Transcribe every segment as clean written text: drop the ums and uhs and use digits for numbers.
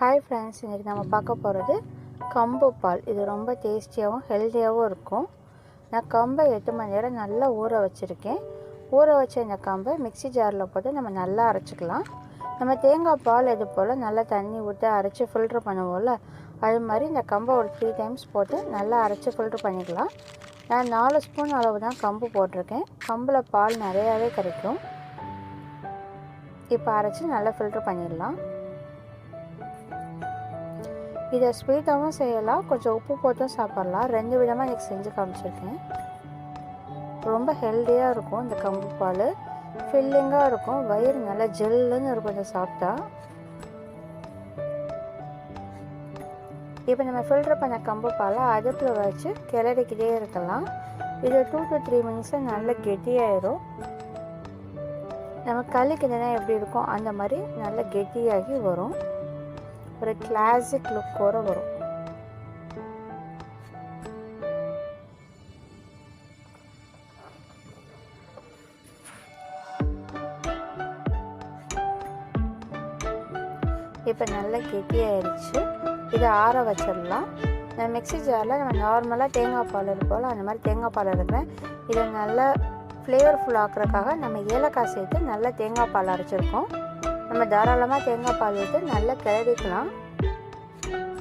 Hi friends, இன்றைக்கி நம்ம பார்க்க போகிறது கம்பு பால். இது ரொம்ப டேஸ்டியாகவும் ஹெல்த்தியாகவும் இருக்கும். நான் கம்பை 8 மணி நேரம் நல்லா ஊற வச்சுருக்கேன். ஊற வச்ச இந்த கம்பை மிக்ஸி ஜாரில் போட்டு நம்ம நல்லா அரைச்சிக்கலாம். நம்ம தேங்காய் பால் இது போல் நல்லா தண்ணி ஊற்றி அரைச்சி ஃபில்ட்ரு பண்ணுவோம்ல, அது மாதிரி இந்த கம்பை ஒரு 3 டைம்ஸ் போட்டு நல்லா அரைச்சி ஃபில்ட்ரு பண்ணிக்கலாம். நான் 4 ஸ்பூன் அளவு தான் கம்பு போட்டிருக்கேன். கம்பில் பால் நிறையாவே கிடைக்கும். இப்போ அரைச்சி நல்லா ஃபில்ட்ரு பண்ணிடலாம். இதை ஸ்வீட்டாகவும் செய்யலாம், கொஞ்சம் உப்பு போட்டும் சாப்பிட்லாம். 2 விதமாக எனக்கு செஞ்சு காமிச்சிருக்கேன். ரொம்ப ஹெல்த்தியாக இருக்கும். இந்த கம்பு பால் ஃபில்லிங்காக இருக்கும். வயிறு நல்லா ஜெல்லுன்னு இருக்கும் இதை சாப்பிட்டா. இப்போ நம்ம ஃபில்ட்ரு பண்ண கம்பு பாலை அடுப்பில் வச்சு கிளறிக்கிட்டே இருக்கலாம். இது 2 to 3 மினிட்ஸில் நல்லா கெட்டியாயிடும். நம்ம களி கிண்டனா எப்படி இருக்கும் அந்த மாதிரி நல்லா கெட்டியாகி வரும். ஒரு கிளாசிக் லுக்கோட வரும். இப்போ நல்லா கெட்டியாயிடுச்சு. இதை ஆற வச்சிடலாம். நான் மிக்ஸி ஜாரில் நம்ம நார்மலாக தேங்காய் பால் இருப்போம் அந்த மாதிரி தேங்காய் பால் எடுக்கிறேன். இதை நல்லா ஃப்ளேவர்ஃபுல் ஆக்குறதுக்காக நம்ம ஏலக்காய் சேர்த்து நல்லா தேங்காய் பால் அரைச்சிருக்கோம். நம்ம தாராளமாக தேங்காய் பால் ஊற்றி நல்லா கிளறிக்கலாம்.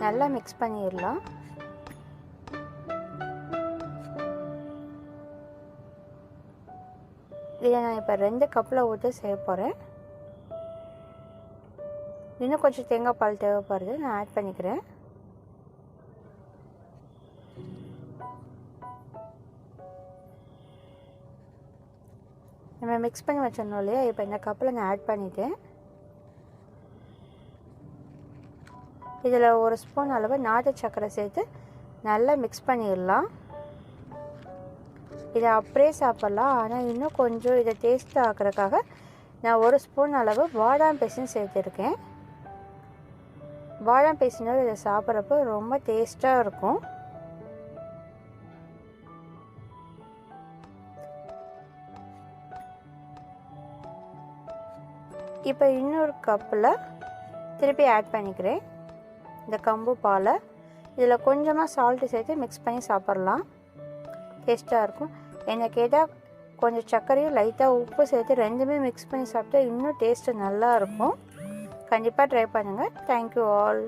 நல்லா மிக்ஸ் பண்ணிடலாம். இதை நான் இப்போ 2 கப்பில் ஊற்றி செய்ய போகிறேன். இன்னும் கொஞ்சம் தேங்காய் பால் தேவைப்படுது, நான் ஆட் பண்ணிக்கிறேன். நம்ம மிக்ஸ் பண்ணி வச்சிடணும் இல்லையா, இப்போ இந்த கப்பில் நான் ஆட் பண்ணிட்டேன். இதில் 1 ஸ்பூன் அளவு நாட்டு சர்க்கரை சேர்த்து நல்லா மிக்ஸ் பண்ணிடலாம். இதை அப்படியே சாப்பிட்லாம், ஆனால் இன்னும் கொஞ்சம் இதை டேஸ்ட்டாக ஆக்கிறதுக்காக நான் 1 ஸ்பூன் அளவு பாதாம் பிசின் சேர்த்துருக்கேன். பாதாம் பிசினோடு இதை சாப்பிட்றப்போ ரொம்ப டேஸ்ட்டாக இருக்கும். இப்போ இன்னொரு கப்பில் திருப்பி ஆட் பண்ணிக்கிறேன் இந்த கம்பு பாலை. இதில் கொஞ்சமாக சால்ட்டு சேர்த்து மிக்ஸ் பண்ணி சாப்பிட்லாம், டேஸ்ட்டாக இருக்கும். என்னை கேட்டால் கொஞ்சம் சர்க்கரையும் லைட்டாக உப்பு சேர்த்து 2மே மிக்ஸ் பண்ணி சாப்பிட்டா இன்னும் டேஸ்ட்டு நல்லா இருக்கும். கண்டிப்பாக ட்ரை பண்ணுங்கள். Thank you all.